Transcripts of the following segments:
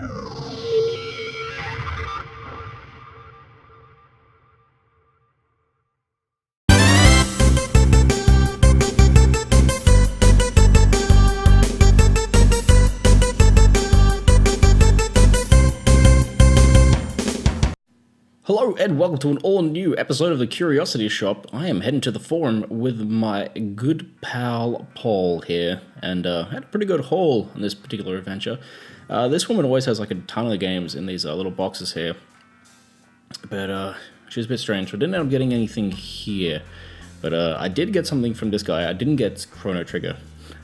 Hello and welcome to an all-new episode of the Curiosity Shop. I am heading to the forum with my good pal Paul here, and had a pretty good haul on this particular adventure. This woman always has like a ton of games in these little boxes here, but she's a bit strange. So I didn't end up getting anything here, but I did get something from this guy. I didn't get Chrono Trigger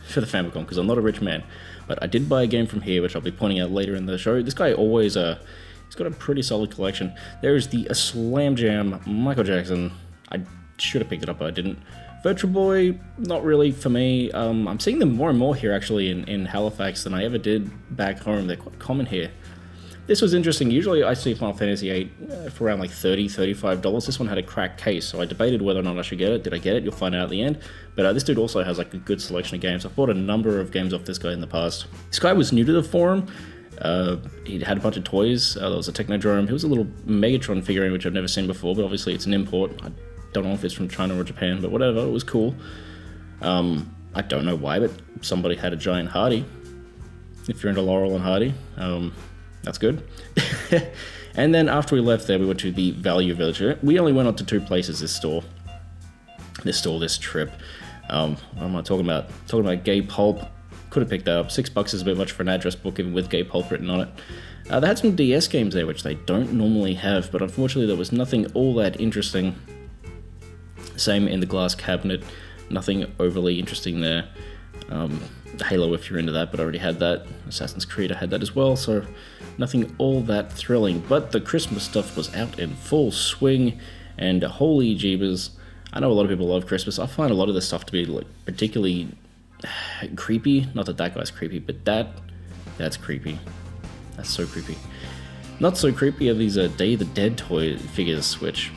for the Famicom because I'm not a rich man, but I did buy a game from here, which I'll be pointing out later in the show. This guy always he's got a pretty solid collection. There's the Slam Jam Michael Jackson. I should have picked it up, but I didn't. Virtual Boy, not really for me. I'm seeing them more and more here, actually, in Halifax than I ever did back home. They're quite common here. This was interesting. Usually I see Final Fantasy VIII for around like $30, $35. This one had a cracked case, so I debated whether or not I should get it. Did I get it? You'll find out at the end. But this dude also has like a good selection of games. I've bought a number of games off this guy in the past. This guy was new to the forum. He had a bunch of toys. There was a Technodrome. He was a little Megatron figurine, which I've never seen before, but obviously it's an import. I don't know if it's from China or Japan, but whatever, it was cool. I don't know why, but somebody had a giant Hardy. If you're into Laurel and Hardy, that's good. And then after we left there, we went to the Value Village. We only went on to two places this trip. What am I talking about? Talking about Gay Pulp. Could have picked that up. $6 is a bit much for an address book, even with Gay Pulp written on it. They had some DS games there, which they don't normally have, but unfortunately there was nothing all that interesting. Same in the glass cabinet, nothing overly interesting there. Halo, if you're into that, but I already had that. Assassin's Creed, I had that as well, so nothing all that thrilling. But the Christmas stuff was out in full swing, and holy jeebus, I know a lot of people love Christmas. I find a lot of this stuff to be like particularly creepy. Not that guy's creepy, but that's creepy. That's so creepy. Not so creepy are these Day of the Dead toy figures, which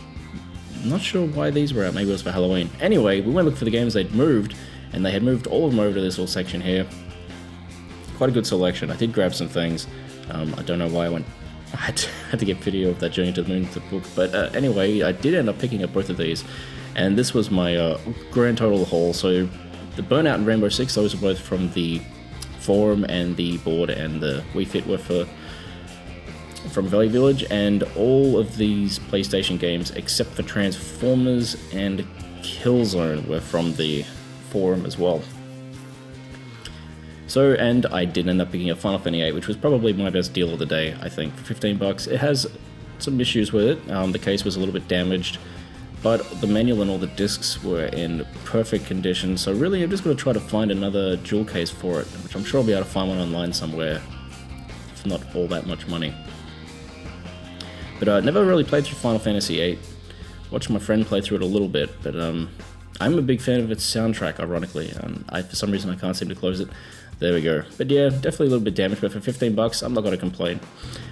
I'm not sure why these were out. Maybe it was for Halloween. Anyway, we went look for the games they'd moved, and they had moved all of them over to this little section here. Quite a good selection. I did grab some things. I don't know why I had to get video of that Journey to the Moon book, but anyway, I did end up picking up both of these, and this was my grand total haul. So the Burnout and Rainbow Six, those are both from the forum, and the board and the Wii Fit were from Value Village, and all of these PlayStation games, except for Transformers and Killzone, were from the forum as well. So, and I did end up picking up Final Fantasy VIII, which was probably my best deal of the day, I think, for $15. It has some issues with it. The case was a little bit damaged, but the manual and all the discs were in perfect condition, so really I'm just going to try to find another jewel case for it, which I'm sure I'll be able to find one online somewhere, for not all that much money. But I never really played through Final Fantasy VIII. Watched my friend play through it a little bit, but I'm a big fan of its soundtrack, ironically. For some reason I can't seem to close it. There we go. But yeah, definitely a little bit damaged, but for $15, I'm not going to complain.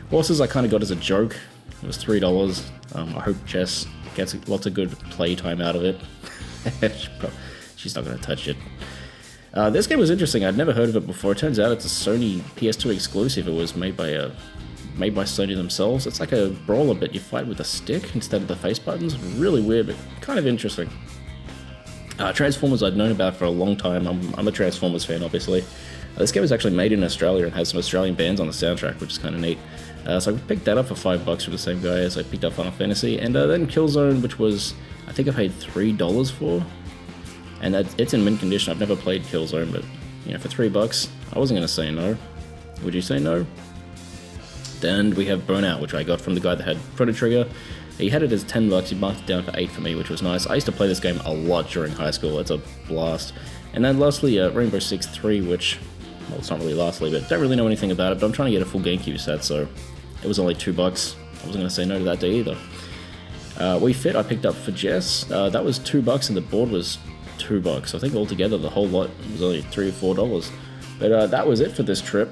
Horses I kind of got as a joke. It was $3. I hope Jess gets lots of good playtime out of it. She's not going to touch it. This game was interesting. I'd never heard of it before. It turns out it's a Sony PS2 exclusive. It was made by Sony themselves. It's like a brawler, but you fight with a stick instead of the face buttons. Really weird, but kind of interesting. Transformers I'd known about for a long time. I'm a Transformers fan, obviously. This game is actually made in Australia and has some Australian bands on the soundtrack, which is kind of neat. So I picked that up for $5 for the same guy as I picked up Final Fantasy. And then Killzone, which was, I think I paid $3 for. And it's in mint condition. I've never played Killzone, but for $3, I wasn't going to say no. Would you say no? Then we have Burnout, which I got from the guy that had Chrono Trigger. He had it as $10, he marked it down for $8 for me, which was nice. I used to play this game a lot during high school, it's a blast. And then lastly, Rainbow Six 3, which, well, it's not really lastly, but don't really know anything about it, but I'm trying to get a full GameCube set, so it was only $2. I wasn't going to say no to that day either. Wii Fit I picked up for Jess. That was $2 and the board was $2. I think altogether the whole lot was only $3 or $4. But that was it for this trip.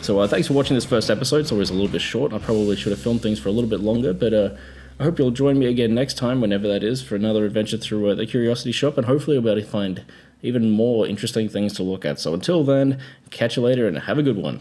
So thanks for watching this first episode. It's always a little bit short. I probably should have filmed things for a little bit longer, but I hope you'll join me again next time, whenever that is, for another adventure through the Curiosity Shop, and hopefully I'll be able to find even more interesting things to look at. So until then, catch you later and have a good one.